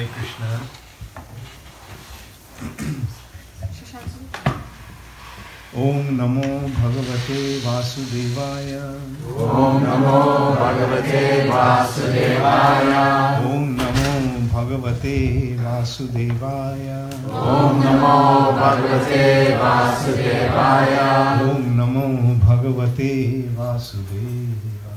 Hare Krishna. Om Namo Bhagavate Vasudevaya. Om Namo Bhagavate Vasudevaya. Om Namo Bhagavate Vasudevaya. Om Namo Bhagavate Vasudevaya. Om Namo Bhagavate Vasudevaya.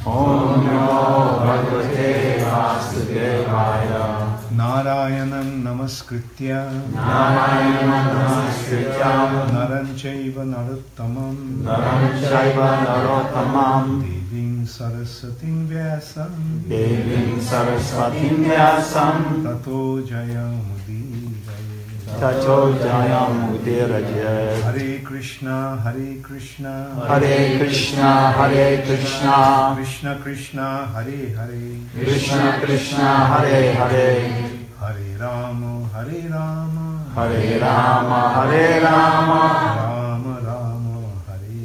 Om Namo Bhagavate Vasudevaya. Narayanam Namaskritya. Narayanam Namaskritya. Naram Chaiva Narottamam. Naram Chaiva Narottamam. Devim Saraswatim Vyasam. Devim Saraswatim Vyasam. Tato Jayamudiraye. Tato Jayamudiraye. Hare Krishna, Hare Krishna. Hare Krishna, Hare Krishna. Krishna Krishna, Hare Hare. Krishna Krishna, Hare Hare. Hare Rama, Hare Rama. Hare Rama, Hare Rama. Rama Rama, Hare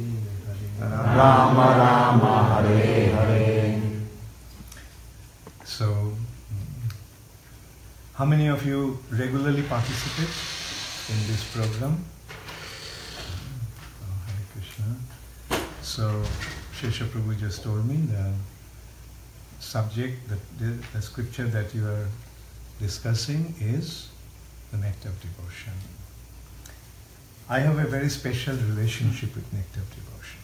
Hare. Rama Rama, Hare Hare. So, how many of you regularly participate in this program? Oh, Hare Krishna. So, Sesa Prabhu just told me the subject, the scripture that you are discussing is the Nectar of Devotion. I have a very special relationship with Nectar of Devotion.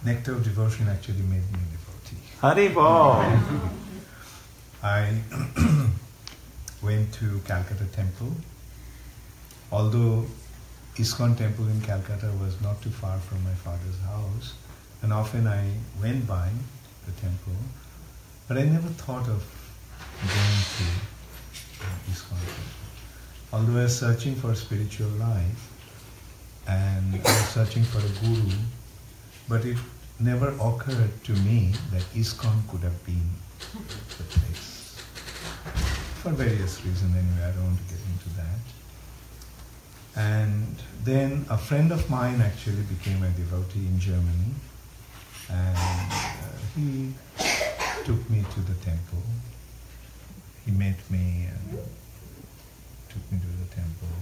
Nectar of Devotion actually made me a devotee. Haribol. I went to Calcutta temple. Although ISKCON temple in Calcutta was not too far from my father's house, and often I went by the temple, but I never thought of going to ISKCON temple. Although I was searching for spiritual life and I was searching for a guru, but it never occurred to me that ISKCON could have been the place. For various reasons anyway, I don't want to get into that. And then a friend of mine actually became a devotee in Germany, and he took me to the temple. He met me and took me to the temple.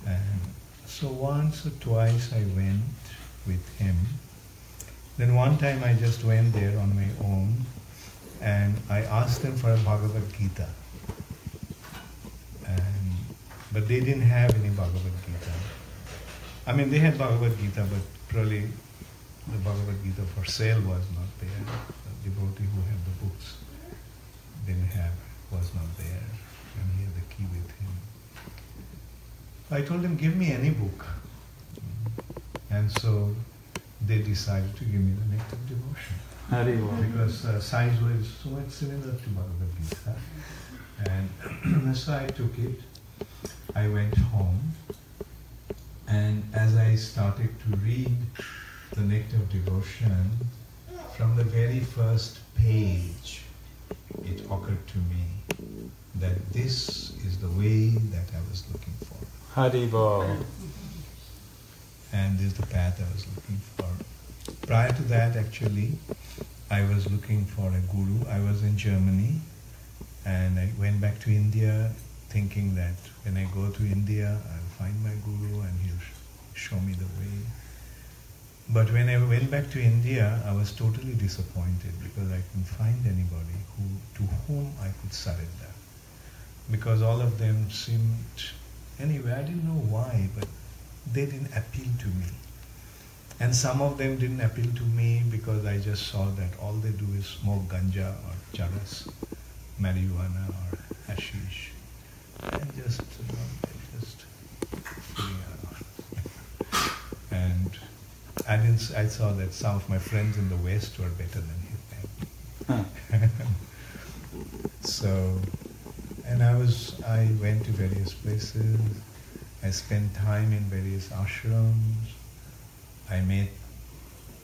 And so once or twice I went with him. Then one time I just went there on my own and I asked them for a Bhagavad Gita. But they didn't have any Bhagavad Gita. I mean, they had Bhagavad Gita, but probably the Bhagavad Gita for sale was not there. The devotee who had the books was not there, and he had the key with him. I told them, give me any book. And so they decided to give me the Nectar of Devotion. Because size-wise so much similar to Bhagavad Gita. And so I took it. I went home, and as I started to read the Nectar of Devotion, from the very first page, it occurred to me that this is the way that I was looking for. Haribol. And this is the path I was looking for. Prior to that, actually, I was looking for a guru. I was in Germany, and I went back to India thinking that when I go to India, I'll find my guru and he'll show me the way. But when I went back to India, I was totally disappointed because I couldn't find anybody to whom I could surrender. Because all of them seemed, anyway, I didn't know why, but they didn't appeal to me. And some of them didn't appeal to me because I just saw that all they do is smoke ganja or charas, marijuana or hashish. And just figuring out. And I saw that some of my friends in the West were better than him. So, and I went to various places. I spent time in various ashrams. I met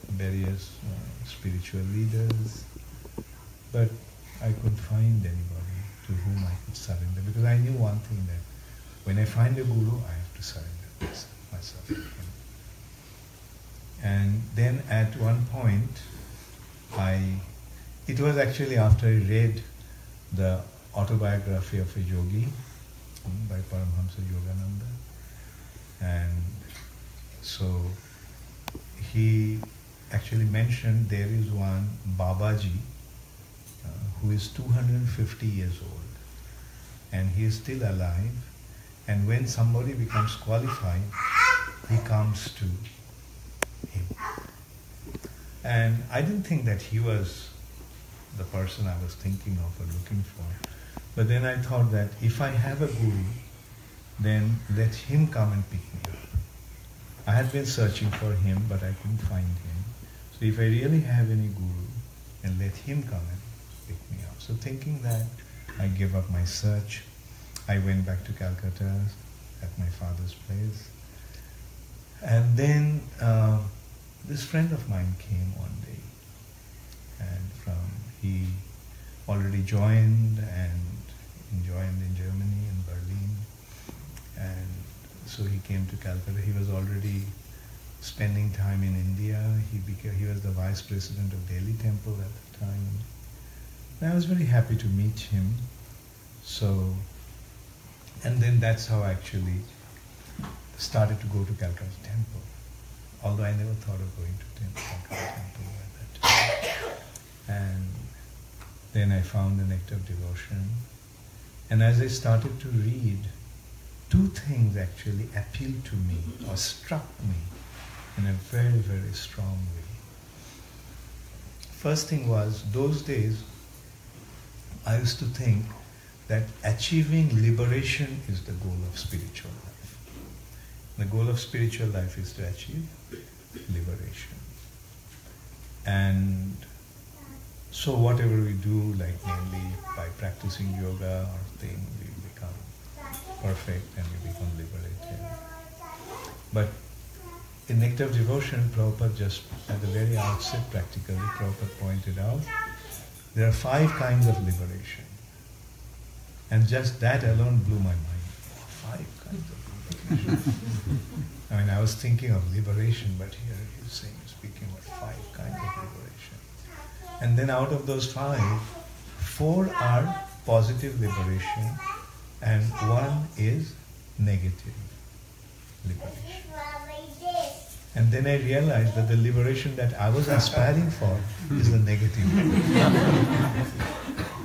various spiritual leaders, but I couldn't find anybody to whom I could surrender, because I knew one thing, that when I find a guru, I have to surrender myself to him. And then at one point, it was actually after I read the autobiography of a yogi by Paramhamsa Yogananda. And so he actually mentioned there is one Babaji who is 250 years old and he is still alive, and when somebody becomes qualified, he comes to him. And I didn't think that he was the person I was thinking of or looking for. But then I thought that if I have a guru, then let him come and pick me up. I had been searching for him, but I couldn't find him. So if I really have any guru, then let him come and pick me up. So thinking that, I gave up my search. I went back to Calcutta at my father's place. And then this friend of mine came one day, and he already joined in Germany, in Berlin, and so he came to Calcutta. He was already spending time in India. He was the vice president of Delhi Temple at the time. And I was very happy to meet him. So, and then that's how I actually started to go to Calcutta Temple. Although I never thought of going to Calcutta Temple at that time. And then I found the Nectar of Devotion. And as I started to read, two things actually appealed to me or struck me in a very, very strong way. First thing was, those days, I used to think that achieving liberation is the goal of spiritual life. The goal of spiritual life is to achieve liberation. And so whatever we do, like mainly by practicing yoga or thing, we become perfect and we become liberated. But in Nectar of Devotion, Prabhupada just at the very outset practically, Prabhupada pointed out, there are 5 kinds of liberation. And just that alone blew my mind. 5 kinds of liberation. I mean, I was thinking of liberation, but here he's speaking of 5 kinds of liberation. And then out of those 5, 4 are positive liberation and 1 is negative liberation. And then I realized that the liberation that I was aspiring for is the negative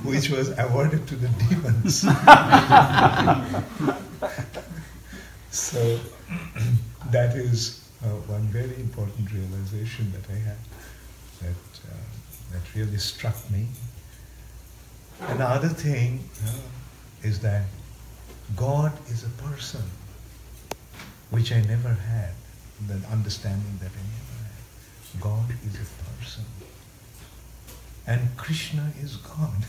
which was awarded to the demons. So that is one very important realization that I had that really struck me. And the other thing is that God is a person, which I never had, the understanding that I never had. God is a person. And Kṛṣṇa is God.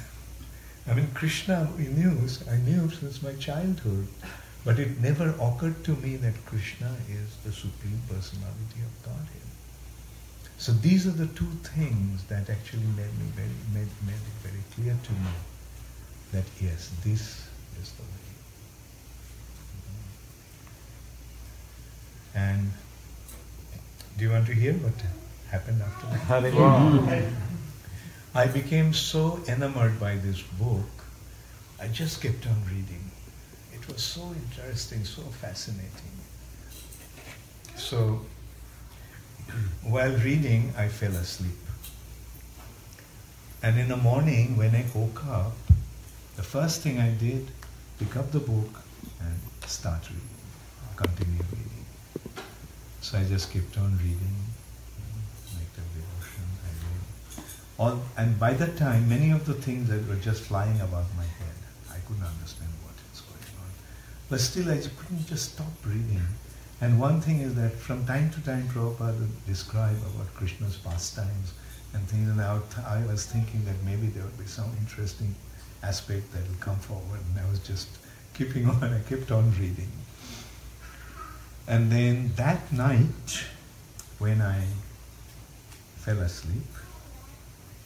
I mean, Kṛṣṇa I knew since my childhood, but it never occurred to me that Kṛṣṇa is the Supreme Personality of Godhead. So these are the 2 things that actually made it very clear to me that yes, this is the way. And do you want to hear what happened after that? I became so enamored by this book, I just kept on reading. It was so interesting, so fascinating. So, while reading, I fell asleep. And in the morning, when I woke up, the first thing I did, pick up the book and start reading, continue reading. So I just kept on reading, Nectar of Devotion, I read. And by that time, many of the things that were just flying above my head, I couldn't understand what is going on. But still, I couldn't just stop reading. And one thing is that from time to time, Prabhupada would describe about Krishna's pastimes and things, and I was thinking that maybe there would be some interesting aspect that will come forward, and I was just keeping on, I kept on reading. And then that night, when I fell asleep,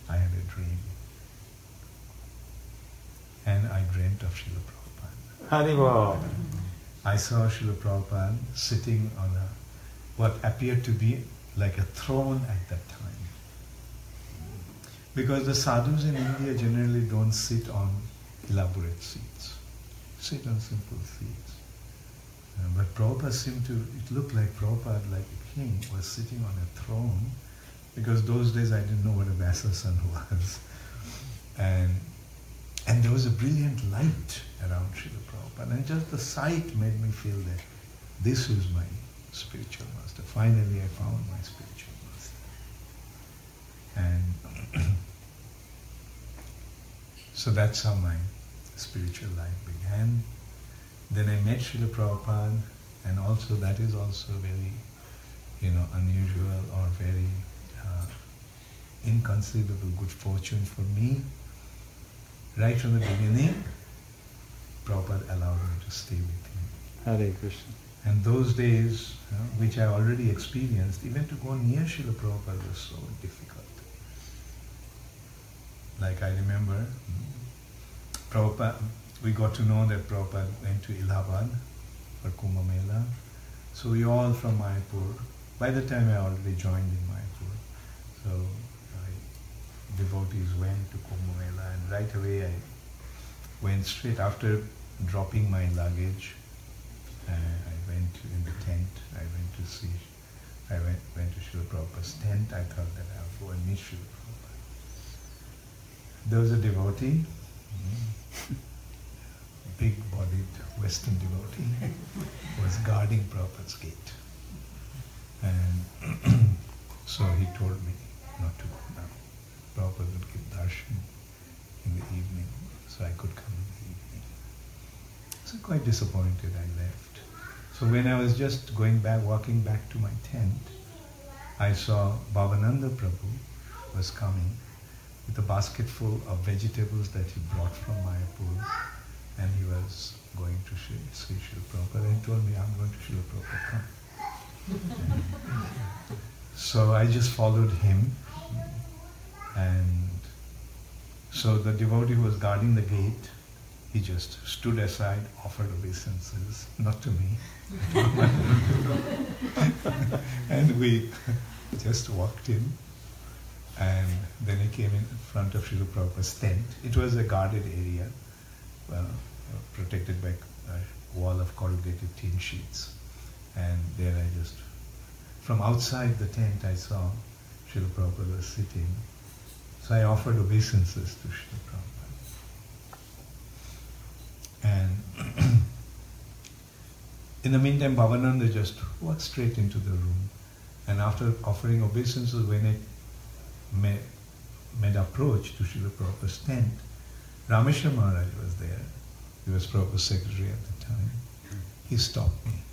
I had a dream. And I dreamt of Srila Prabhupada. Haribol. I saw Srila Prabhupada sitting on what appeared to be like a throne at that time. Because the sadhus in India generally don't sit on elaborate seats. Sit on simple seats. But Prabhupada seemed to, it looked like Prabhupada, like a king, was sitting on a throne, because those days I didn't know what a Vyasa was. And there was a brilliant light around Srila Prabhupada, and just the sight made me feel that this is my spiritual master. Finally I found my spiritual master. And so that's how my spiritual life began. Then I met Srila Prabhupada, and also that is also very, unusual or very inconceivable good fortune for me. Right from the beginning, Prabhupada allowed me to stay with him. Hare Krishna. And those days, which I already experienced, even to go near Srila Prabhupada was so difficult. Like I remember, Prabhupada, we got to know that Prabhupada went to Allahabad for Kumbh Mela. So we all from Mayapur, by the time I already joined in Mayapur, so devotees went to Kumbh Mela, and right away I went straight after dropping my luggage. I went in the tent. I went to Srila Prabhupada's tent. I thought that I'll go and meet Srila Prabhupada. There was a devotee, big-bodied Western devotee, was guarding Prabhupada's gate. And so he told me not to go now. Prabhupada would give darshan in the evening, so I could come in the evening. So quite disappointed, I left. So when I was just walking back to my tent, I saw Bhavananda Prabhu was coming with a basket full of vegetables that he brought from Mayapur, and he was going to see Srila Prabhupada, and he told me, I'm going to Srila Prabhupada, come. So I just followed him, and so the devotee who was guarding the gate, he just stood aside, offered obeisances, not to me. And we just walked in, and then he came in front of Srila Prabhupada's tent. It was a guarded area, protected by a wall of corrugated tin sheets. And there from outside the tent I saw Srila Prabhupada was sitting. So I offered obeisances to Srila Prabhupada. And in the meantime, Bhavananda just walked straight into the room. And after offering obeisances, when it made approach to Srila Prabhupada's tent, Rameshwar Maharaj was there. He was Prabhupada's secretary at the time. He stopped me.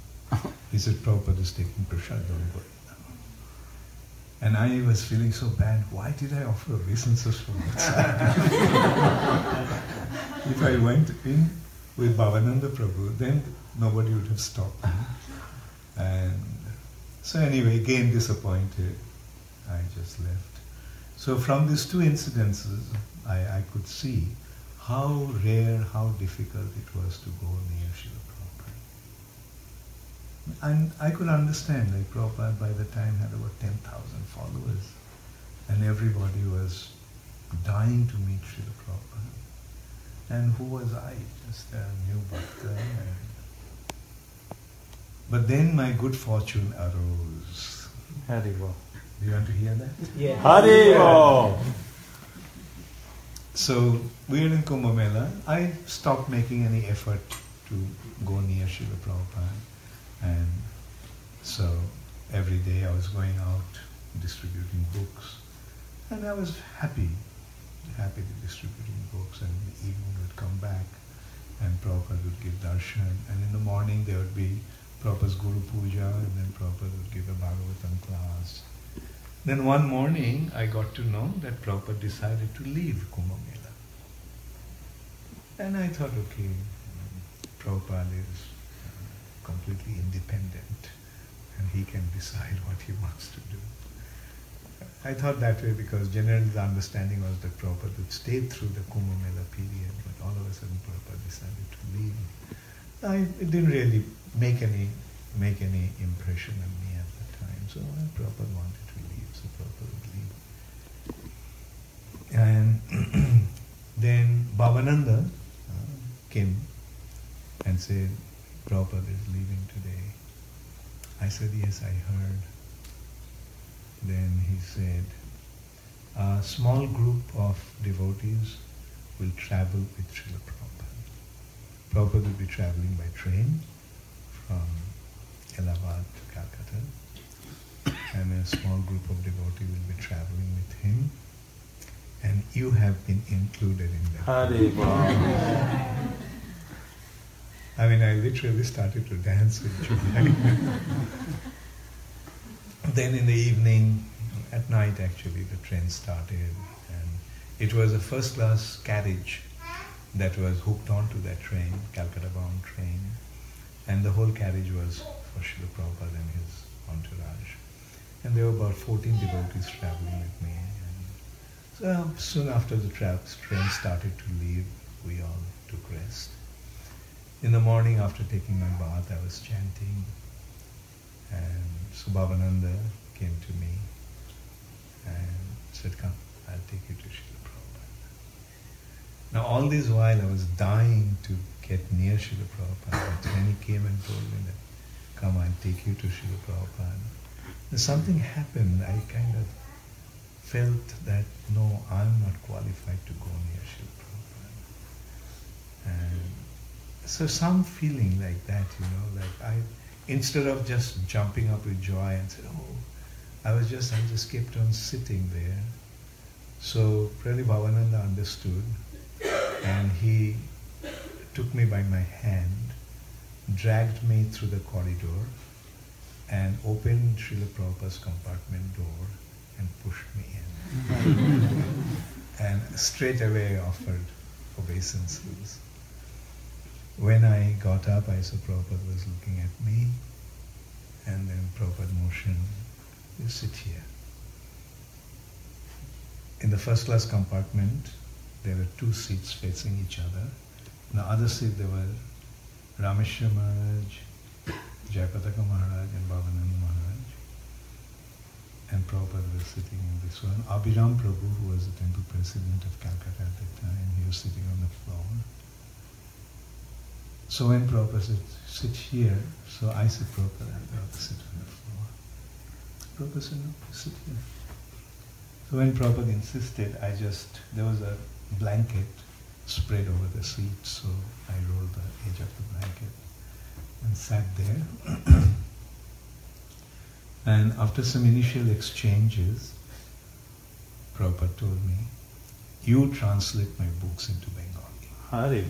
He said, Prabhupada is taking prasad, don't go now. And I was feeling so bad. Why did I offer obeisances from outside? If I went in with Bhavananda Prabhu, then nobody would have stopped me. And so anyway, again disappointed, I just left. So from these two incidences, I could see how rare, how difficult it was to go near Srila Prabhupada. And I could understand, like Prabhupada by the time had about 10,000 followers, and everybody was dying to meet Srila Prabhupada. And who was I? Just a new bhakta. But then my good fortune arose. Haribo. Do you want to hear that? Yeah. Haribo. So we were in Kumbh Mela. I stopped making any effort to go near Srila Prabhupada. And so every day I was going out distributing books. And I was happy distributing books. And in the evening would come back and Prabhupada would give darshan. And in the morning there would be Prabhupada's Guru Puja, and then Prabhupada would give a Bhagavatam class. Then one morning I got to know that Prabhupada decided to leave Kumbh Mela. And I thought, okay, Prabhupada is completely independent and he can decide what he wants to do. I thought that way because generally the understanding was that Prabhupada would stay through the Kumbh Mela period, but all of a sudden Prabhupada decided to leave. It didn't really make any impression on me at the time. So Prabhupada wanted to leave, so Prabhupada would leave. And then Bhavananda, came and said, Prabhupada is leaving today. I said, yes, I heard. Then he said, a small group of devotees will travel with Srila Prabhupada. Prabhupada will be traveling by train from Allahabad to Calcutta, and a small group of devotees will be traveling with him, and you have been included in that. I mean, I literally started to dance with joy. Then in the evening, at night actually, the train started, and it was a first-class carriage that was hooked onto that train, Calcutta-bound train, and the whole carriage was for Srila Prabhupada and his entourage. And there were about 14 devotees traveling with me. And so soon after the train started to leave, we all took rest. In the morning after taking my bath, I was chanting, and Subhavananda came to me and said, come, I'll take you to Srila Prabhupada. Now all this while I was dying to get near Srila Prabhupada, but when he came and told me that, come, I'll take you to Srila Prabhupada, then something happened. I kind of felt that, no, I'm not qualified to go near Srila Prabhupada. And so some feeling like that, like instead of just jumping up with joy and said, I just kept on sitting there. So Vṛndāvana understood, and he took me by my hand, dragged me through the corridor, and opened Srila Prabhupada's compartment door and pushed me in. And straight away offered obeisances. When I got up, I saw Prabhupada was looking at me, and then Prabhupada motioned, you sit here. In the first class compartment, there were 2 seats facing each other. In the other seat there were Rameshwar Maharaj, Jayapataka Maharaj and Bhavananda Maharaj. And Prabhupada was sitting in this one. Abhiram Prabhu, who was the temple president of Calcutta at that time, he was sitting on the floor. So when Prabhupada said, sit here, so I said, Prabhupada, I'd rather sit on the floor. Prabhupada said, no, sit here. So when Prabhupada insisted, there was a blanket spread over the seat, so I rolled the edge of the blanket and sat there. And after some initial exchanges, Prabhupada told me, you translate my books into Bengali.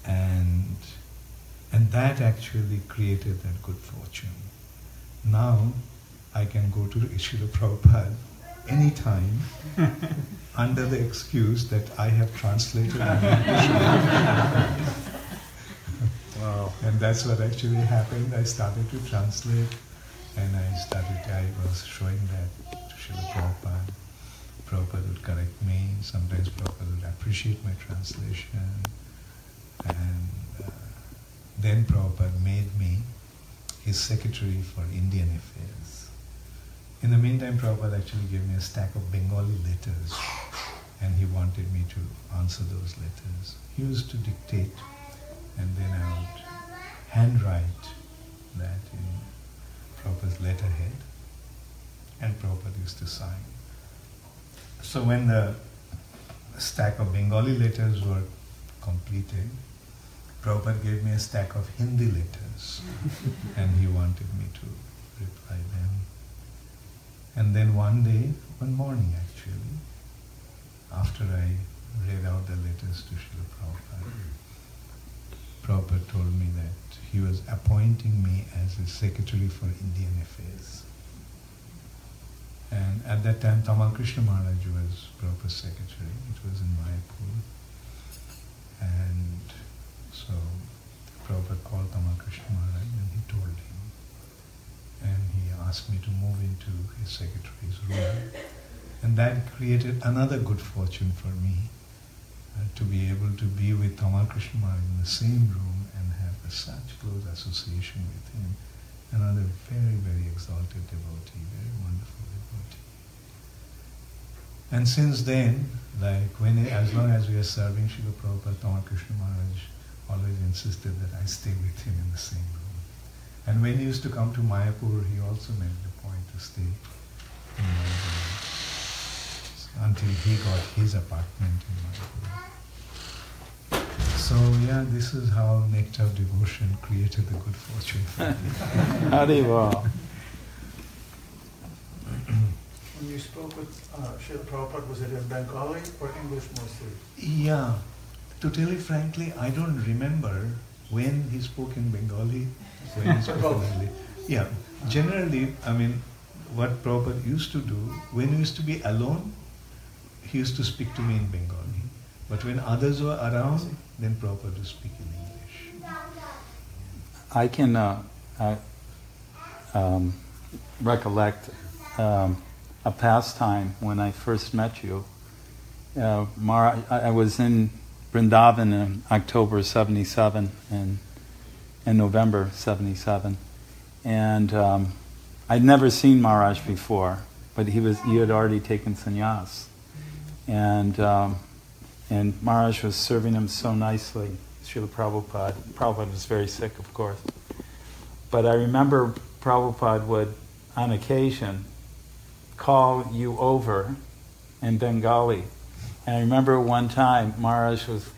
And that actually created that good fortune. Now I can go to Srila Prabhupada anytime under the excuse that I have translated Wow. And that's what actually happened. I started to translate, and I was showing that to Srila Prabhupada. Prabhupada would correct me, sometimes Prabhupada would appreciate my translation. And then Prabhupada made me his secretary for Indian affairs. In the meantime, Prabhupada actually gave me a stack of Bengali letters, and he wanted me to answer those letters. He used to dictate, and then I would handwrite that in Prabhupada's letterhead, and Prabhupada used to sign. So when the stack of Bengali letters were completed, Prabhupada gave me a stack of Hindi letters, and he wanted me to reply them. And then one morning actually, after I read out the letters to Srila Prabhupada, Prabhupada told me that he was appointing me as his secretary for Indian affairs. And at that time, Kṛṣṇa Maharaj was Prabhupada's secretary. It was in Mayapur. And so Prabhupada called Kṛṣṇa Maharaj and he told him. And he asked me to move into his secretary's room. And that created another good fortune for me, to be able to be with Kṛṣṇa Maharaj in the same room and have such close association with him. Another very, very exalted devotee, very wonderful devotee. And since then, as long as we are serving Srila Prabhupada, Kṛṣṇa Maharaj always insisted that I stay with him in the same room. And when he used to come to Mayapur, he also made the point to stay in my room until he got his apartment in Mayapur. So yeah, this is how Nectar of Devotion created the good fortune for me. Hariva. When you spoke with Srila Prabhupada, was it in Bengali or English mostly? Yeah, to tell you frankly, I don't remember when he spoke in Bengali, when he spoke in English. Yeah, generally, I mean, what Prabhupada used to do, when he used to be alone, he used to speak to me in Bengali. But when others were around, then Prabhupada would speak in English. I can recollect a pastime when I first met you. I was in Vṛndāvana in October 77 and in November 77. And I'd never seen Maharaj before, but he had already taken sannyas. And Maharaj was serving him so nicely, Srila Prabhupada. Prabhupada was very sick, of course. But I remember Prabhupada would, on occasion, call you over in Bengali. And I remember one time Maharaj was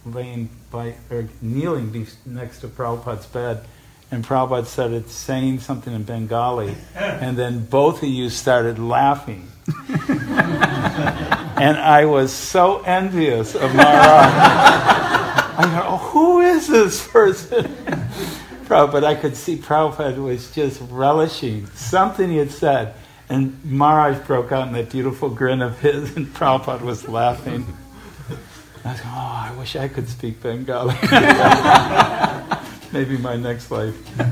kneeling next to Prabhupada's bed, and Prabhupada started saying something in Bengali, and then both of you started laughing. And I was so envious of Maharaj. I thought, oh, who is this person? But I could see Prabhupada was just relishing something he had said. And Maharaj broke out in that beautiful grin of his, and Prabhupada was laughing. I was going, oh, I wish I could speak Bengali. Maybe my next life. Hare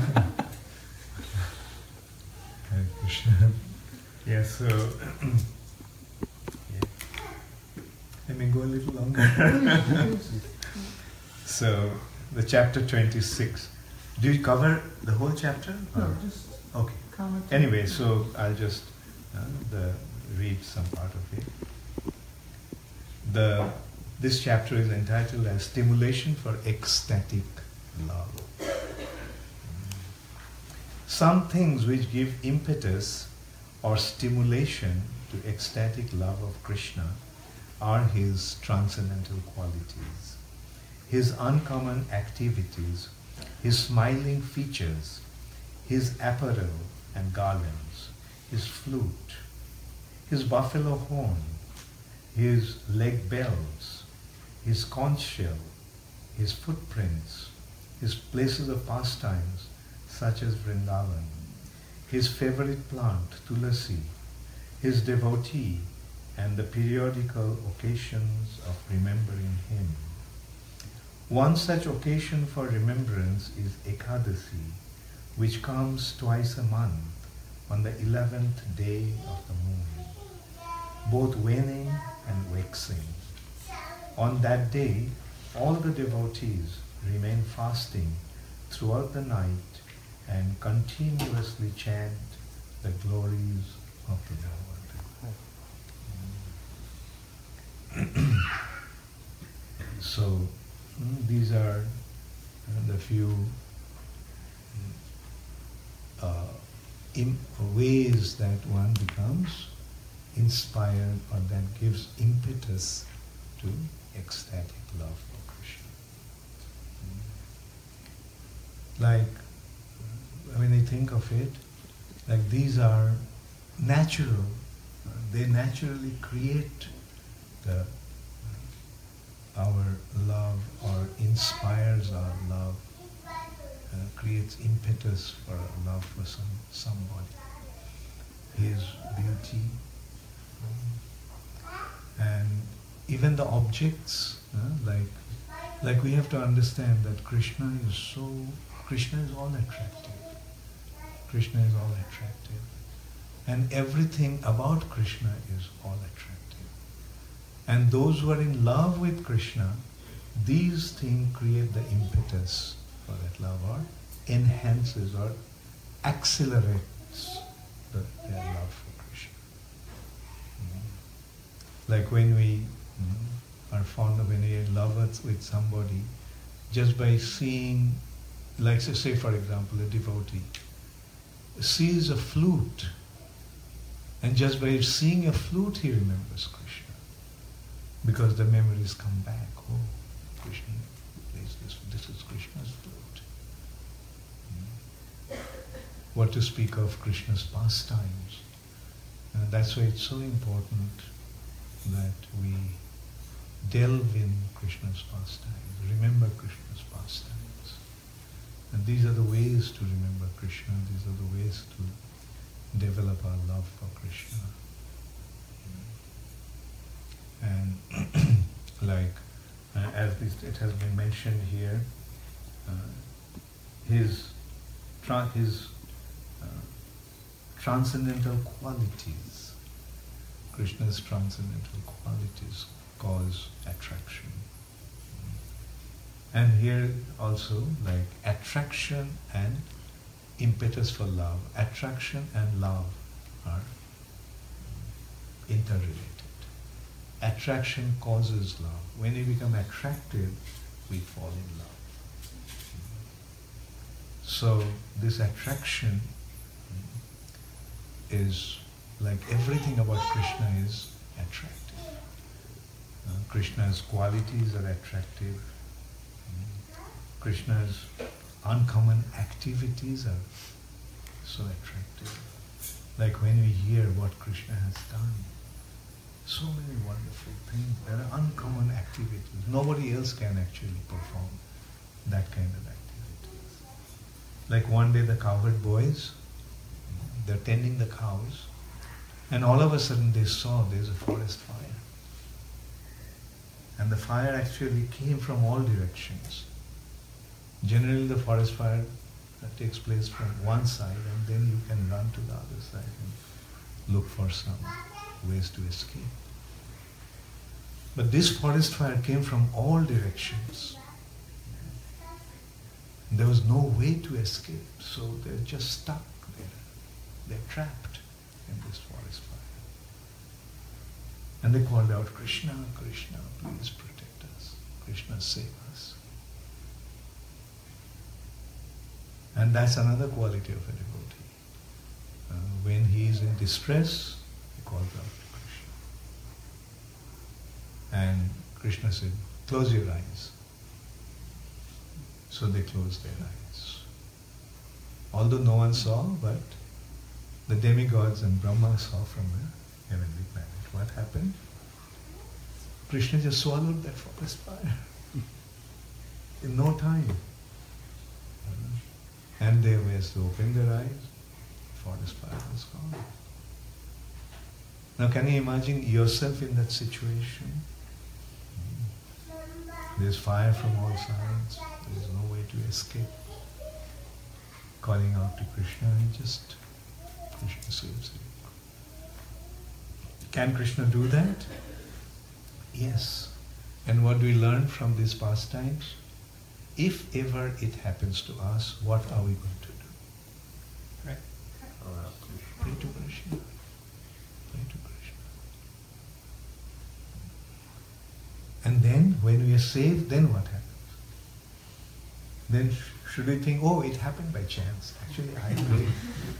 Krishna. Yeah, so let me go a little longer. So, the chapter 26. Do you cover the whole chapter? No, just okay. comment. Anyway, so I'll just read some part of it. This chapter is entitled as Stimulation for Ecstatic Love. Some things which give impetus or stimulation to ecstatic love of Kṛṣṇa are his transcendental qualities, his uncommon activities, his smiling features, his apparel and garlands, his flute, his buffalo horn, his leg bells, his conchshell, his footprints, his places of pastimes such as Vṛndāvana, his favorite plant, tulasī, his devotee, and the periodical occasions of remembering him. One such occasion for remembrance is Ekādaśī, which comes twice a month on the 11th day of the moon, both waning and waxing. On that day, all the devotees remain fasting throughout the night and continuously chant the glories of the Lord. So, these are the few ways that one becomes inspired or that gives impetus to ecstatic love for Kṛṣṇa. Like, when I think of it, like these are natural, they naturally create our love or inspires our love, creates impetus for our love for somebody. His beauty, and even the objects, like we have to understand that Kṛṣṇa is all attractive. Kṛṣṇa is all attractive. And everything about Kṛṣṇa is all attractive. And those who are in love with Kṛṣṇa, these things create the impetus for that love, or enhances or accelerates their love for Kṛṣṇa. Like when we are fond of, when we are in love with somebody, just by seeing, like say for example, a devotee sees a flute, and just by seeing a flute he remembers Krishna, because the memories come back. Oh, Krishna plays this. This is Krishna's flute. What to speak of Krishna's pastimes? And that's why it's so important that we delve in Krishna's pastimes, remember Krishna's pastimes. And these are the ways to remember Krishna, these are the ways to develop our love for Krishna. And like, as it has been mentioned here, his transcendental qualities, Krishna's transcendental qualities cause attraction. And here also, like attraction and impetus for love. Attraction and love are interrelated. Attraction causes love. When we become attracted, we fall in love. So this attraction is like everything about Krishna is attractive. Krishna's qualities are attractive. Krishna's uncommon activities are so attractive. Like when we hear what Krishna has done, so many wonderful things. There are uncommon activities. Nobody else can actually perform that kind of activities. Like one day the cowherd boys, they're tending the cows, and all of a sudden they saw there's a forest fire. And the fire actually came from all directions. Generally the forest fire takes place from one side, and then you can run to the other side and look for some ways to escape. But this forest fire came from all directions. There was no way to escape, so they're just stuck there. They're trapped in this forest fire. And they called out, Krishna, Krishna, please protect us. Krishna, save us. And that's another quality of a devotee. When he is in distress, he calls out to Krishna. And Krishna said, close your eyes. So they closed their eyes. Although no one saw, but the demigods and Brahma saw from the heavenly planet. What happened? Krishna just swallowed that forest fire in no time. And they were to open their eyes, forest fire was gone. Now can you imagine yourself in that situation? There's fire from all sides, there's no way to escape. Calling out to Krishna, and just Krishna saves you. Can Krishna do that? Yes. And what do we learn from these pastimes? If ever it happens to us, what are we going to do? Right? Pray to Krishna. Pray to Krishna. And then, when we are saved, then what happens? Then should we think, oh, it happened by chance. Actually, I prayed,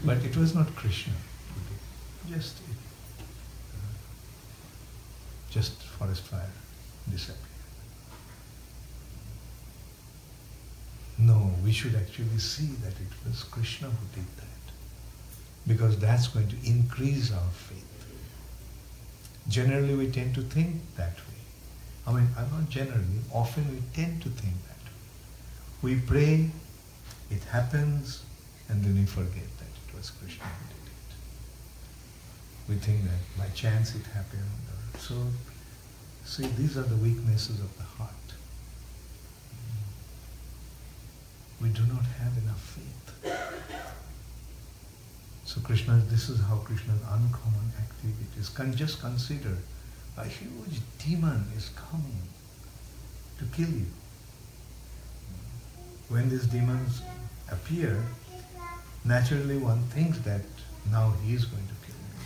but it was not Krishna who did. Just forest fire disappeared. No, we should actually see that it was Krishna who did that, because that's going to increase our faith. Generally we tend to think that way. I mean, not generally, often we tend to think that way. We pray, it happens, and then we forget that it was Krishna who did it. We think that by chance it happened. So, see, these are the weaknesses of the heart. We do not have enough faith. So Krishna, this is how Krishna's uncommon activities. Just consider, a huge demon is coming to kill you. When these demons appear, naturally one thinks that now he is going to kill me.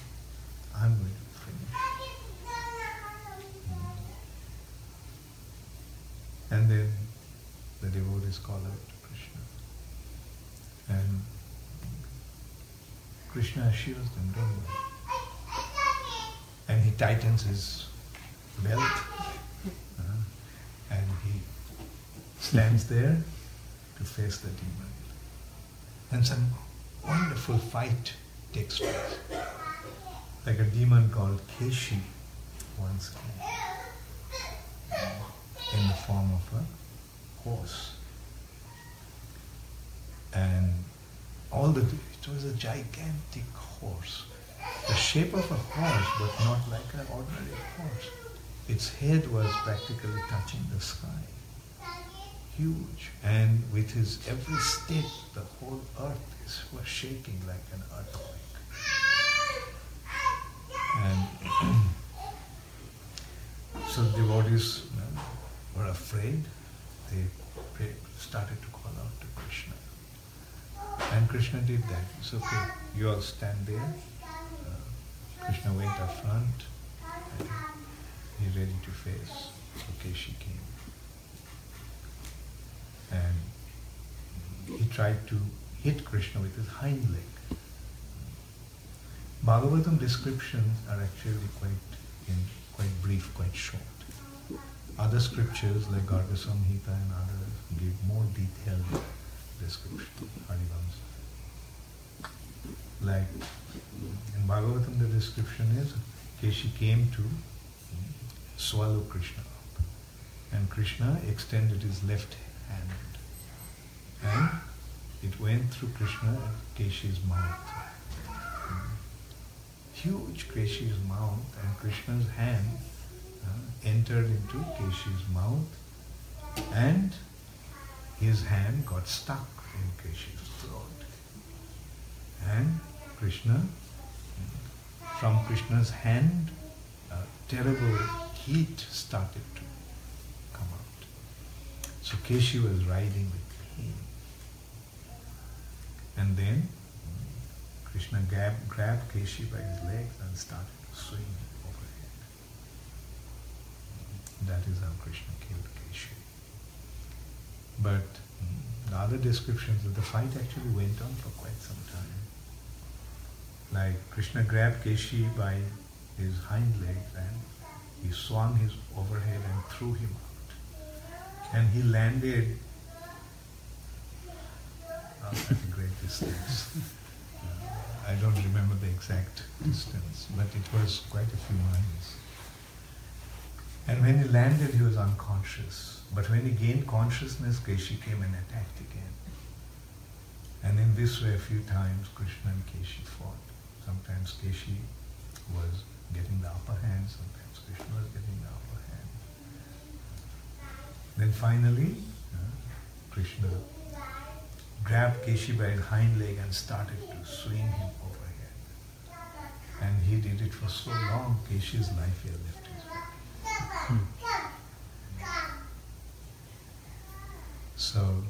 I'm going to finish. And then the devotees call out to Krishna. And Krishna assures them, don't worry. And he tightens his belt and he stands there to face the demon. And some wonderful fight takes place. Like a demon called Kṛṣṇa once came in the form of a horse. And it was a gigantic horse. The shape of a horse, but not like an ordinary horse. Its head was practically touching the sky. Huge. And with his every step, the whole earth was shaking like an earthquake. And so the devotees were afraid. They started to call out to Krishna. And Krishna did that. It's okay, you all stand there. Krishna went up front and he's ready to face. Okay, she came. And he tried to hit Krishna with his hind leg. Bhagavatam descriptions are actually quite brief, quite short. Other scriptures like Garga Samhita and others give more detailed description. Like in Bhagavatam, the description is Kṛṣṇa came to swallow Krishna up, and Krishna extended his left hand, and it went through Krishna at Kṛṣṇa's mouth. Huge Kṛṣṇa's mouth, and Krishna's hand entered into Kṛṣṇa's mouth, and his hand got stuck in Kṛṣṇa's throat. And Krishna, from Krishna's hand, a terrible heat started to come out. So Kṛṣṇa was writhing with pain. And then Krishna grabbed Kṛṣṇa by his legs and started to swing him overhead. That is how Krishna killed Kṛṣṇa. But the other descriptions of the fight actually went on for quite some time. Like Krishna grabbed Kṛṣṇa by his hind legs and he swung his overhead and threw him out. And he landed at a great distance. I don't remember the exact distance, but it was quite a few miles. And when he landed, he was unconscious. But when he gained consciousness, Kṛṣṇa came and attacked again. And in this way, a few times, Krishna and Kṛṣṇa fought. Sometimes Kṛṣṇa was getting the upper hand, sometimes Krishna was getting the upper hand. Then finally, Krishna grabbed Kṛṣṇa by his hind leg and started to swing him overhead. And he did it for so long, Kṛṣṇa's life had left his body. So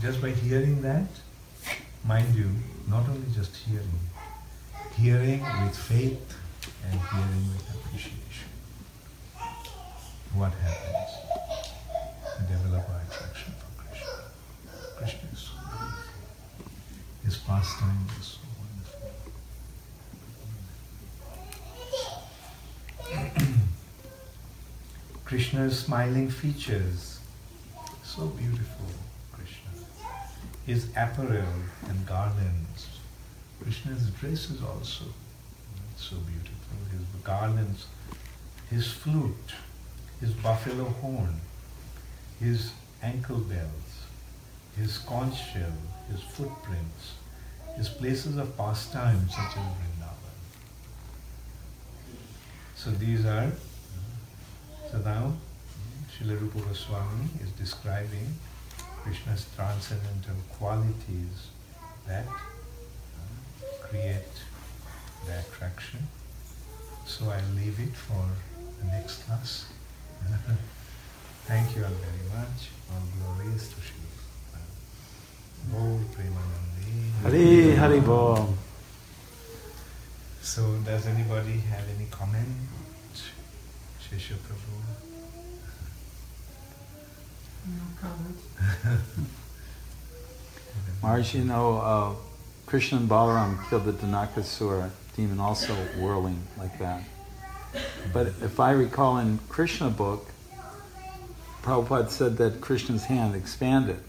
just by hearing that, mind you, not only just hearing with faith and hearing with appreciation. What happens? We develop our attraction for Krishna. Krishna is so beautiful. His pastime is so wonderful. Krishna's smiling features, so beautiful. His apparel and garlands. Krishna's dress is also so beautiful. His garlands, his flute, his buffalo horn, his ankle bells, his conchshell, his footprints, his places of pastime such as Vṛndāvana. So these are, so now Srila Rupa Goswami is describing Krishna's transcendental qualities that create the attraction. So I'll leave it for the next class. Thank you all very much. All glories to Srila Bol Premanandi. Hari Hari Bol. So does anybody have any comment? Shesha Prabhu. No comment. Maharaj, you know, Krishna and Balaram killed the Danakasura demon, also whirling like that. But if I recall in Krishna book, Prabhupada said that Krishna's hand expanded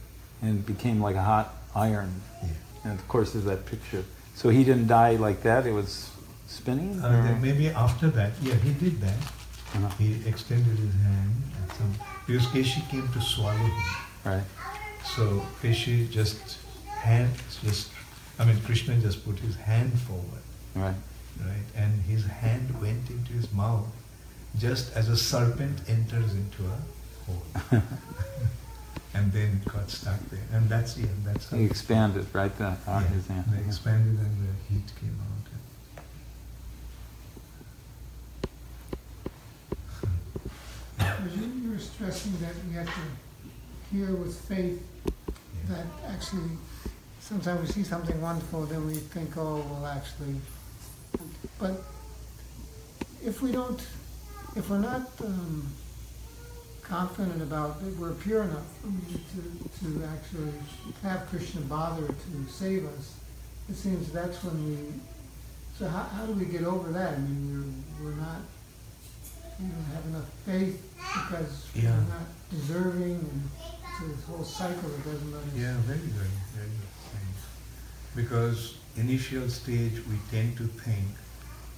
and became like a hot iron. Yeah. And of course there's that picture. So he didn't die like that, it was spinning? Then maybe after that, yeah, he did that. Uh-huh. He extended his hand because Keshi came to swallow him. Right. So Keshi Krishna just put his hand forward. Right. Right, and his hand went into his mouth just as a serpent enters into a hole. And then it got stuck there. And that's how He expanded right there on yeah, his hand. They expanded and the heat came out. You were stressing that we have to hear with faith that actually sometimes we see something wonderful, then we think, oh, well, actually. But if we're not confident about that we're pure enough to actually have Krishna bother to save us, it seems that's when we. So how do we get over that? I mean, we're not. We don't have enough faith because we're not deserving, and it's this whole cycle that doesn't let us. Yeah, very good, very good. Because initial stage we tend to think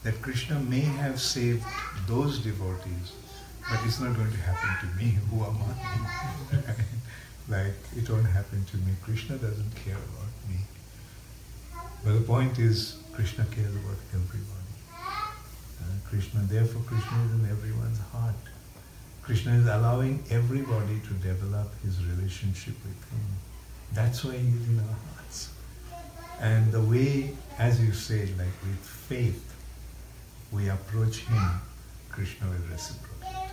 that Krishna may have saved those devotees, but it's not going to happen to me. Who am I? Like, it won't happen to me. Krishna doesn't care about me. But the point is, Krishna cares about everybody. Therefore Krishna is in everyone's heart. Krishna is allowing everybody to develop his relationship with him. That's why he is in our hearts. And the way, as you say, like with faith, we approach him, Krishna will reciprocate.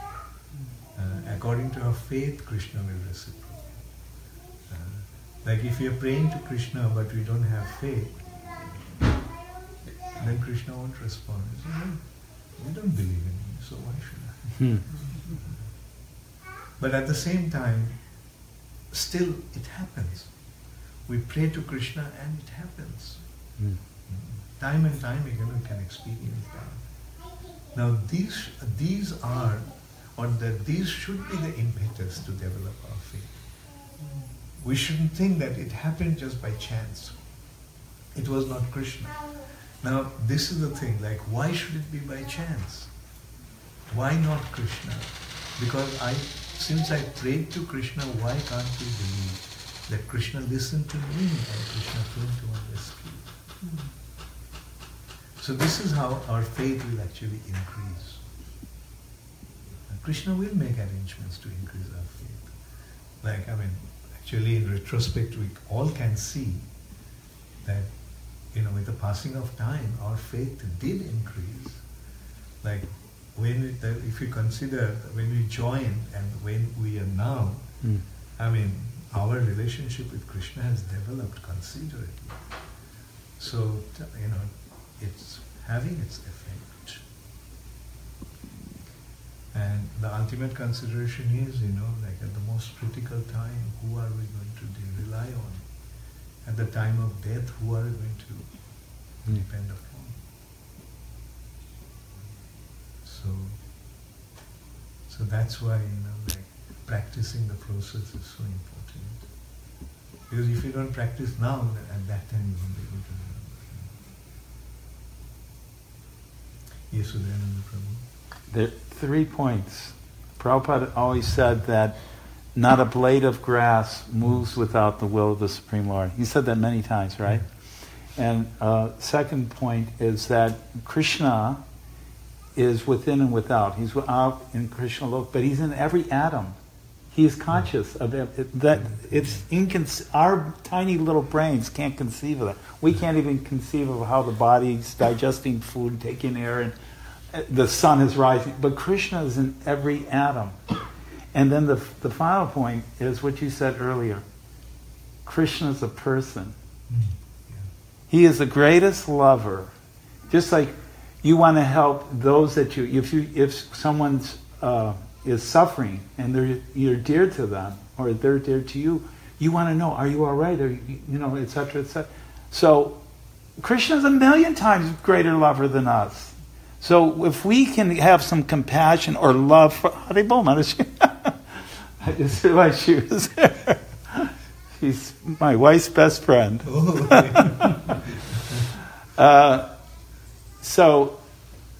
According to our faith, Krishna will reciprocate. Like if we are praying to Krishna but we don't have faith, then Krishna won't respond. He says, we don't believe in you, so why should I? But at the same time, still it happens. We pray to Krishna and it happens. Time and time again we can experience that. Now these should be the impetus to develop our faith. We shouldn't think that it happened just by chance. It was not Krishna. Now this is the thing, like why should it be by chance? Why not Krishna? Because since I prayed to Krishna, why can't we believe that Krishna listened to me and Krishna came to my rescue? So this is how our faith will actually increase. And Krishna will make arrangements to increase our faith. Like, actually in retrospect we all can see that, with the passing of time, our faith did increase. Like, if you consider when we joined and when we are now, our relationship with Krishna has developed considerably. So, it's having its effect. And the ultimate consideration is, like at the most critical time, who are we going to rely on? At the time of death, who are we going to depend upon? So that's why, like practicing the process is so important. Because if you don't practice now, then at that time you won't be able to remember. Yes, Vṛndāvana Prabhu. There are 3 points. Prabhupada always said that not a blade of grass moves without the will of the Supreme Lord. He said that many times, right? And second point is that Kṛṣṇa is within and without. He's out in Krishna Lok, but he's in every atom. He is conscious of that. It's our tiny little brains can't conceive of that. We can't even conceive of how the body's digesting food, taking air, and the sun is rising. But Krishna is in every atom. And then the final point is what you said earlier. Krishna is a person. He is the greatest lover. Just like you want to help those that if someone's is suffering, and you're dear to them, or they're dear to you, you want to know, are you all right? Or etc., etc. So Krishna's 1,000,000 times greater lover than us. So if we can have some compassion or love for Haribol, I just realized she was there. She's my wife's best friend. So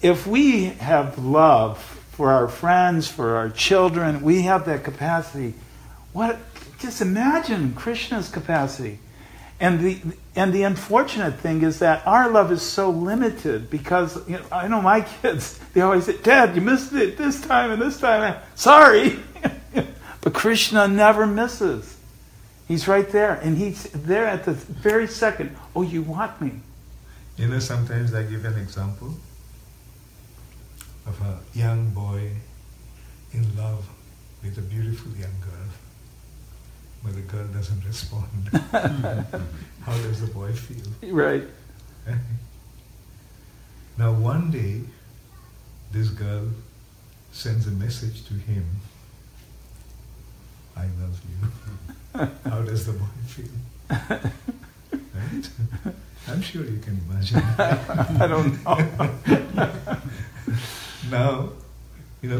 if we have love for our friends, for our children, we have that capacity. Just imagine Krishna's capacity. And the unfortunate thing is that our love is so limited, because I know my kids, they always say, Dad, you missed it this time and this time. Sorry. But Krishna never misses. He's right there, and he's there at the very second. Oh, you want me? Sometimes I give an example of a young boy in love with a beautiful young girl, but the girl doesn't respond. How does the boy feel? Right. Now one day, this girl sends a message to him, I love you. How does the boy feel? Right? I'm sure you can imagine. I don't know. Now,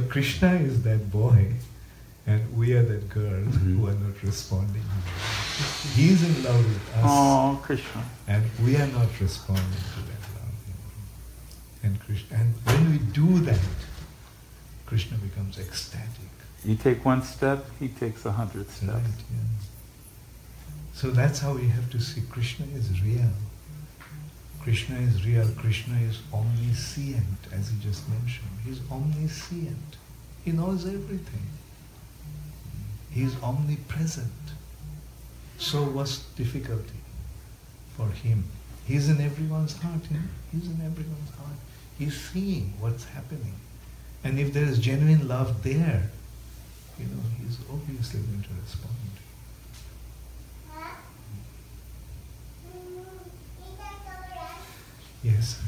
Krishna is that boy, and we are that girl who are not responding. He's in love with us. Oh, Krishna. And we are not responding to that love. And when we do that, Krishna becomes ecstatic. You take one step, he takes 100 steps. Right, yeah. So that's how we have to see Krishna is real. Krishna is real. Krishna is omniscient, as he just mentioned. He's omniscient. He knows everything. He's omnipresent. So what's difficulty for him? He's in everyone's heart. He's in everyone's heart. He's seeing what's happening. And if there is genuine love there, he's obviously going to respond. Yes.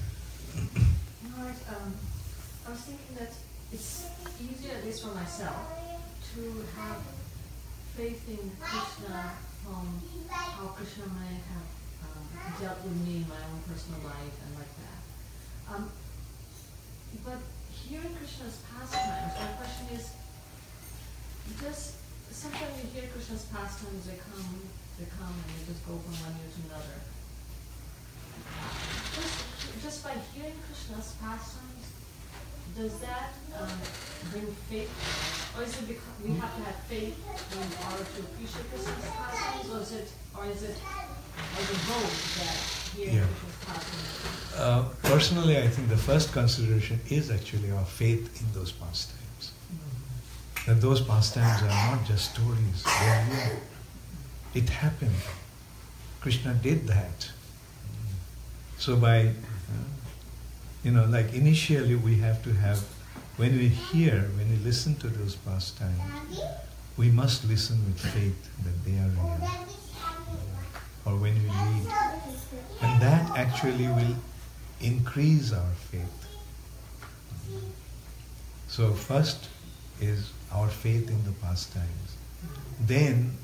Lord, I was thinking that it's easier, at least for myself, to have faith in Kṛṣṇa from how Kṛṣṇa might have dealt with me in my own personal life and like that. But hearing Kṛṣṇa's pastimes, my question is, sometimes you hear Kṛṣṇa's pastimes, they come and they just go from one year to another. Just by hearing Kṛṣṇa's pastimes, does that bring faith? Or is it because we have to have faith in order to appreciate Kṛṣṇa's pastimes? Or is it the goal that hearing Kṛṣṇa's pastimes? Personally, I think the first consideration is actually our faith in those pastimes. That those pastimes are not just stories, they are real. It happened. Kṛṣṇa did that. So by, like initially we have to have, when we listen to those pastimes, we must listen with faith that they are real. Or when we read. And that actually will increase our faith. So first is our faith in the pastimes. Then,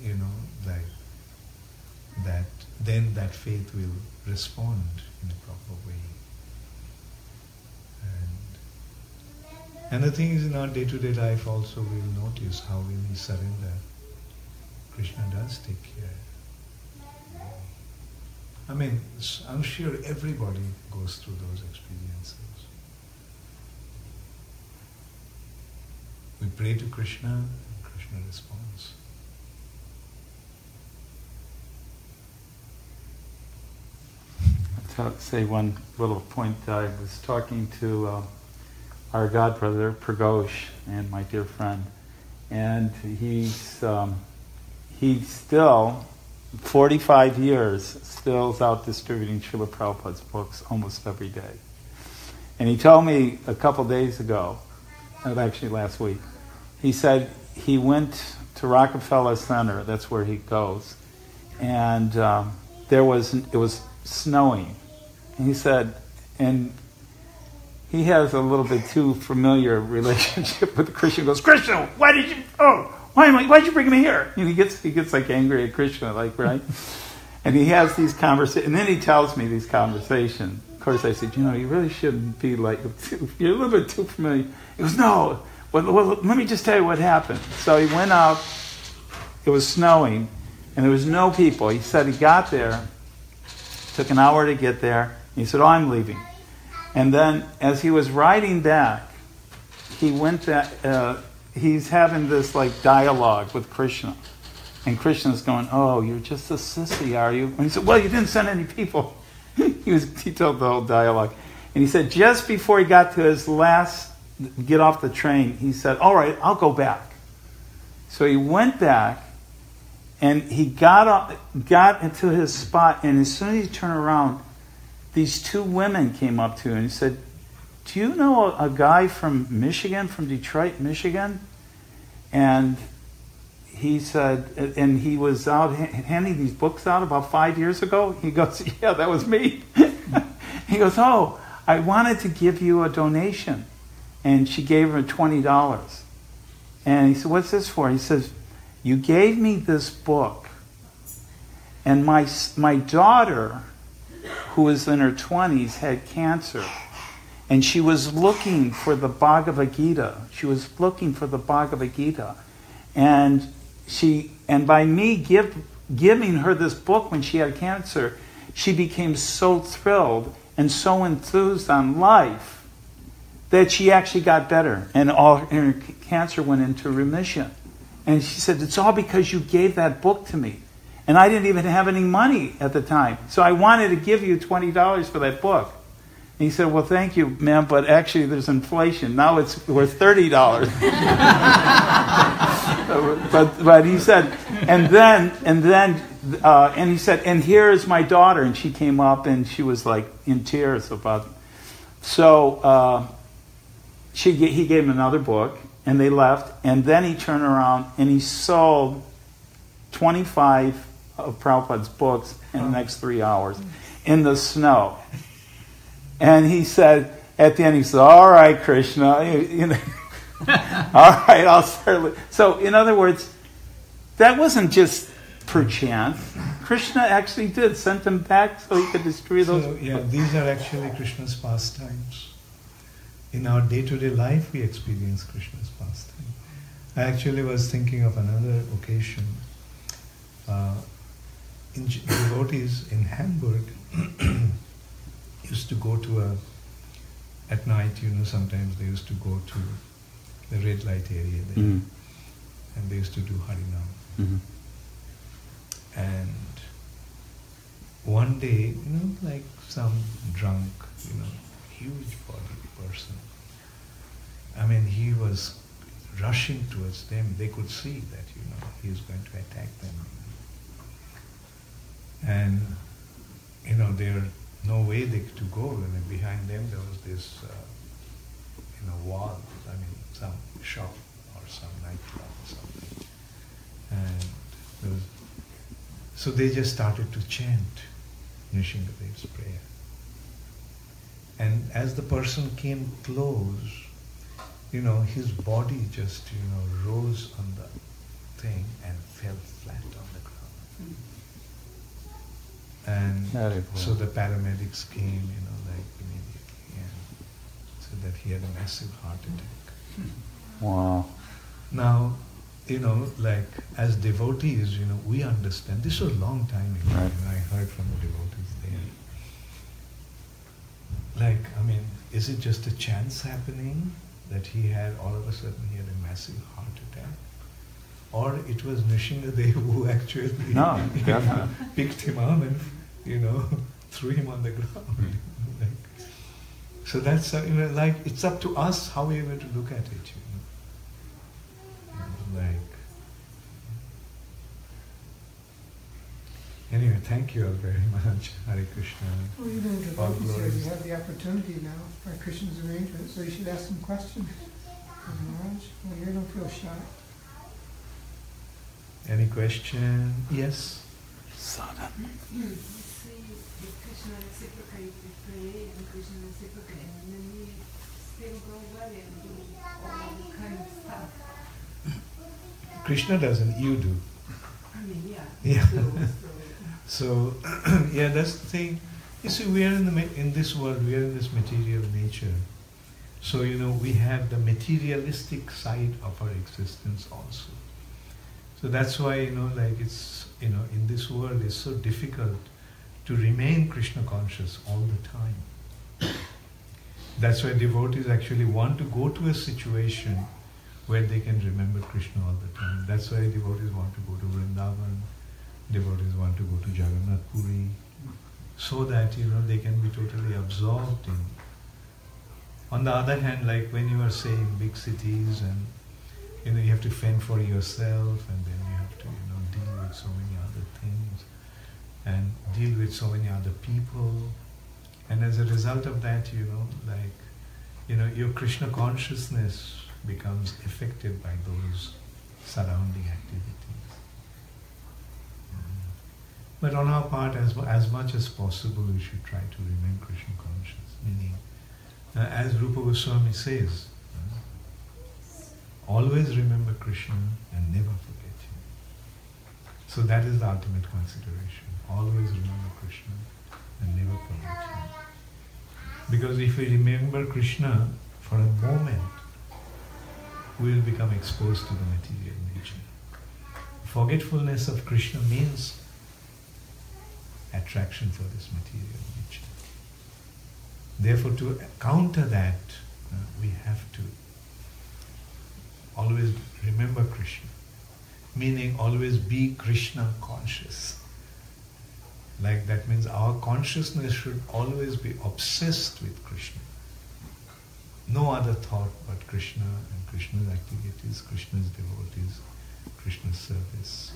then that faith will respond in a proper way. And the thing is, in our day-to-day life also we'll notice how when we surrender, Kṛṣṇa does take care. I mean, I'm sure everybody goes through those experiences. We pray to Kṛṣṇa and Kṛṣṇa responds. Say one little point. I was talking to our godbrother Prabhu and my dear friend, and he's still 45 years still is out distributing Srila Prabhupada's books almost every day. And he told me a couple days ago, actually last week, he said he went to Rockefeller Center, that's where he goes, and it was snowing. And he he has a little bit too familiar relationship with Krishna. He goes, Kṛṣṇa, why'd you bring me here? And he gets like angry at Kṛṣṇa, like, right? And he has these conversations, and then he tells me these conversations. Of course, I said, you really shouldn't be like, you're a little bit too familiar. He goes, no, well, let me just tell you what happened. So he went out, it was snowing, and there was no people. He said he got there, took an hour to get there, and he said, oh, I'm leaving. And then, as he was riding back, he went back, he's having this like dialogue with Kṛṣṇa. And Krishna's going, oh, you're just a sissy, are you? And he said, well, you didn't send any people. He told the whole dialogue. And he said, just before he got to his last, get off the train, he said, all right, I'll go back. So he went back, and he got into his spot, and as soon as he turned around, these two women came up to him and said, do you know a guy from Michigan, from Detroit, Michigan? And he said, and he was out handing these books out about 5 years ago. He goes, yeah, that was me. He goes, oh, I wanted to give you a donation. And she gave him $20. And he said, what's this for? He says, you gave me this book. And my daughter, who was in her 20s, had cancer. And she was looking for the Bhagavad Gita. She was looking for the Bhagavad Gita. And by me giving her this book when she had cancer, she became so thrilled and so enthused on life that she actually got better. And her cancer went into remission. And she said, it's all because you gave that book to me. And I didn't even have any money at the time. So I wanted to give you $20 for that book. And he said, well, thank you, ma'am, but actually there's inflation. Now it's worth $30. but he said, and he said, and here is my daughter. And she came up and she was like in tears about it. So he gave him another book and they left. And then he turned around and he sold 25 of Prabhupada's books in the next 3 hours in the snow. And he said, at the end, he said, all right, Kṛṣṇa, all right, I'll start. So, in other words, that wasn't just perchance. Kṛṣṇa actually did send them back so he could destroy those. So, yeah, these are actually Krishna's pastimes. In our day-to-day life, we experience Krishna's pastime. I actually was thinking of another occasion. Devotees in Hamburg used to go to at night, sometimes they used to go to the red light area there, and they used to do Harinam. Mm-hmm. And one day, like some drunk, huge body person, I mean, he was rushing towards them. They could see that, he was going to attack them. And, there no way to go. And behind them there was this, wall, some shop or some nightclub or something. And so they just started to chant Nrsimhadev's prayer. And as the person came close, his body just, rose on the thing and fell flat on the ground. And so the paramedics came, immediately, and said that he had a massive heart attack. Wow. Now, as devotees, we understand. This was a long time ago, right. I heard from the devotees there. Is it just a chance happening that all of a sudden he had a massive heart attack? Or it was Nrsimhadev who actually picked him up and threw him on the ground. So that's it's up to us how we are to look at it. Anyway, thank you all very much. Hare Kṛṣṇa. Well, you didn't All glories. you have the opportunity now by Krishna's arrangement, so you should ask some questions. Maharaj, well, you don't feel shy. Any question? Yes? Sadhan. See, if Krishna reciprocates, we pray, and Krishna reciprocates, and then we still go away and do all kind of stuff. Krishna doesn't, you do. I mean, Yeah. still. So, yeah, that's the thing. You see, we are in this world, we are in this material nature. So, we have the materialistic side of our existence also. So that's why, it's, in this world it's so difficult to remain Krishna conscious all the time. That's why devotees actually want to go to a situation where they can remember Krishna all the time. That's why devotees want to go to Vṛndāvana, devotees want to go to Jagannath Puri, so that, they can be totally absorbed in. On the other hand, like when you are, say, in big cities and, you have to fend for yourself, and then you have to, deal with so many other things, and deal with so many other people. And as a result of that, your Krishna consciousness becomes affected by those surrounding activities. But on our part, as much as possible, we should try to remain Krishna conscious. Meaning, as Rupa Goswami says, always remember Krishna and never forget him. So that is the ultimate consideration. Always remember Krishna and never forget him. Because if we remember Krishna for a moment, we will become exposed to the material nature. Forgetfulness of Krishna means attraction for this material nature. Therefore, to counter that, we have to always remember Krishna, meaning always be Krishna conscious. Like that means our consciousness should always be obsessed with Krishna. No other thought but Krishna and Krishna's activities, Krishna's devotees, Krishna's service.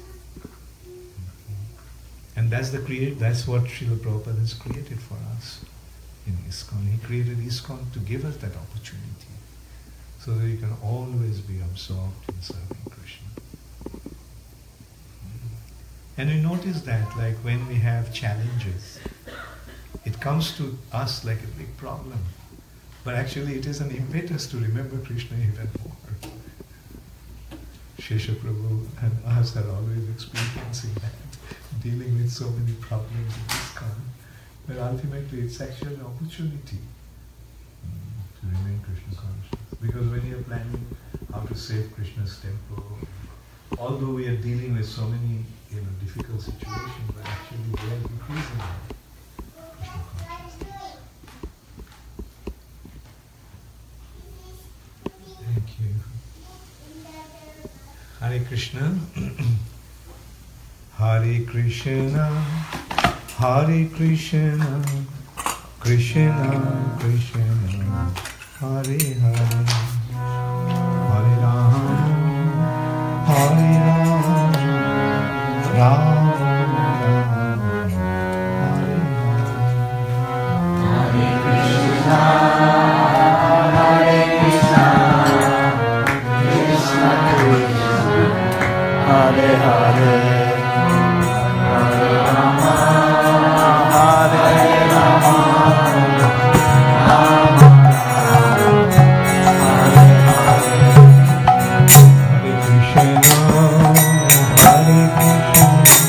And that's what Srila Prabhupada has created for us in ISKCON. He created ISKCON to give us that opportunity, so that you can always be absorbed in serving Krishna. And we notice that, like when we have challenges, it comes to us like a big problem. But actually it is an impetus to remember Krishna even more. Sesa Prabhu and us are always experiencing that, dealing with so many problems in ISKCON. But ultimately it's actually an opportunity to remain Krishna conscious. Because when you are planning how to save Krishna's temple, although we are dealing with so many difficult situations, but actually we are increasing our Krishna consciousness. Thank you. Hare Krishna. Hare Krishna, Hare Krishna, Krishna Krishna, Hare Hare, Hare Rama, Hare Rama, Rama Rama, Hare Hare. Hare Krishna, Hare Krishna, Krishna Krishna, Hare Hare. Hare Krishna,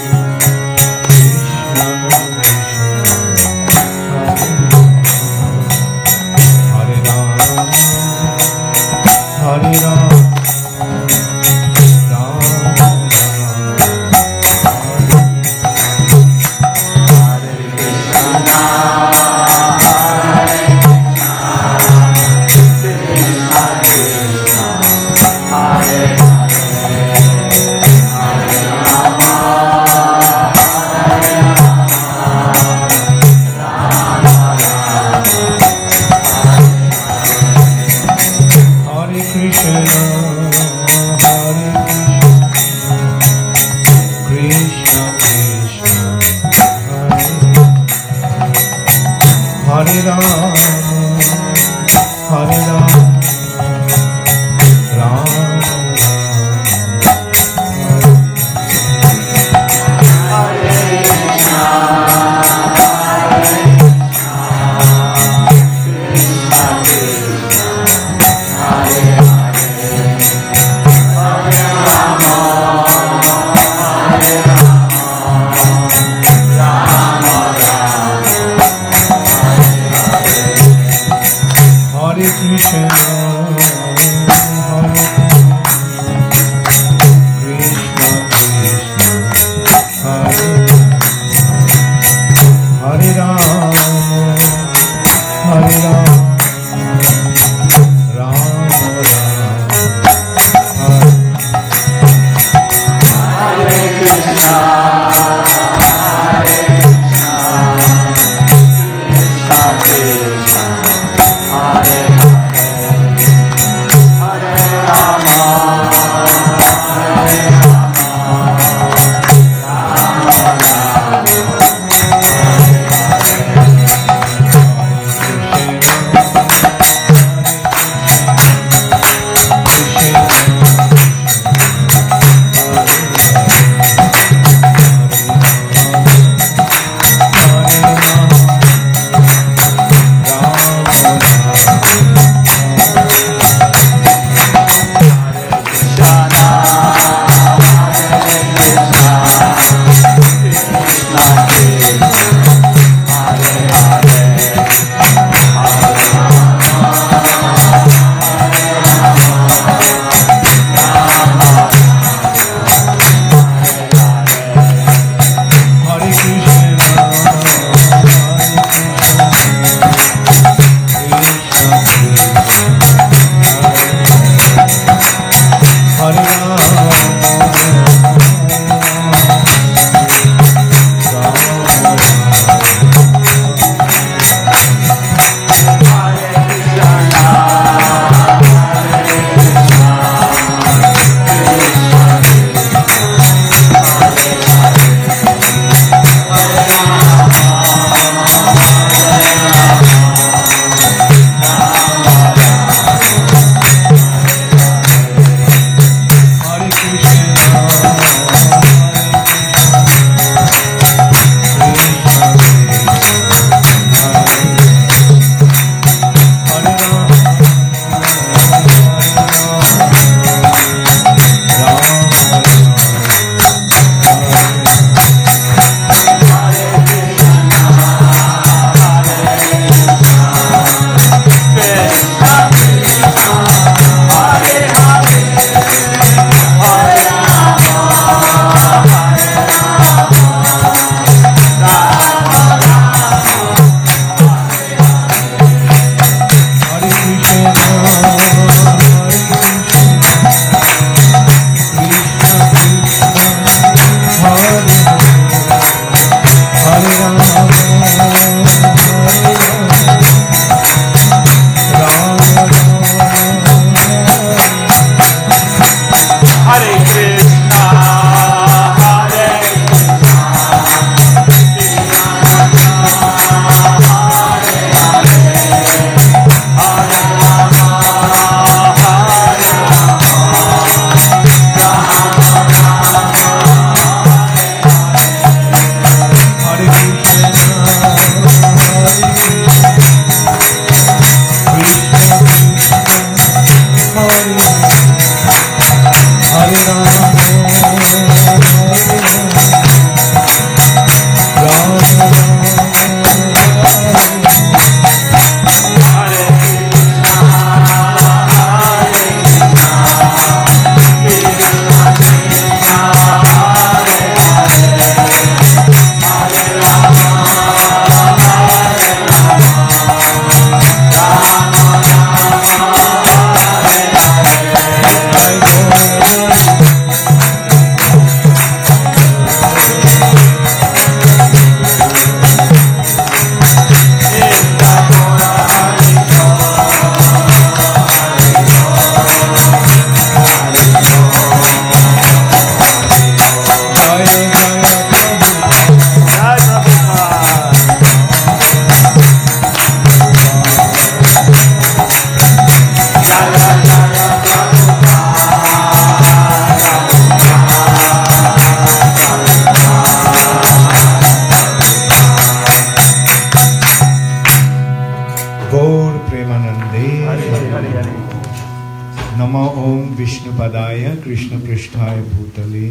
नमो ओम विष्णुपदाय कृष्ण पृष्ठाय भूतले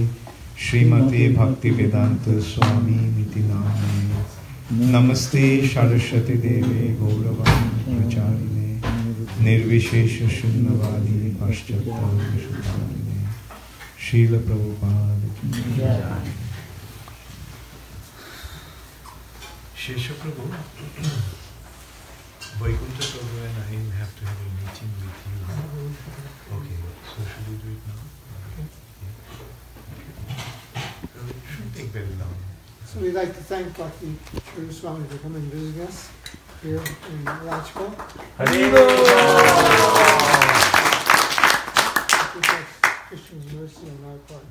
श्रीमते भक्ति वेदांत स्वामी निति नामे नमस्ते सरस्वती देवे गौरवाणी प्रचारिणे निर्विशेष शून्यवादी पाश्चात्य शील Prabhupada Sesa Prabhu, Vaikuntha Prabhu and I have to have a meeting with you. Okay, so should we do it now? Okay. take very long. So we'd like to thank Bhakti Charu Swami for coming and visiting us here in Alachua. Krishna's mercy on our part.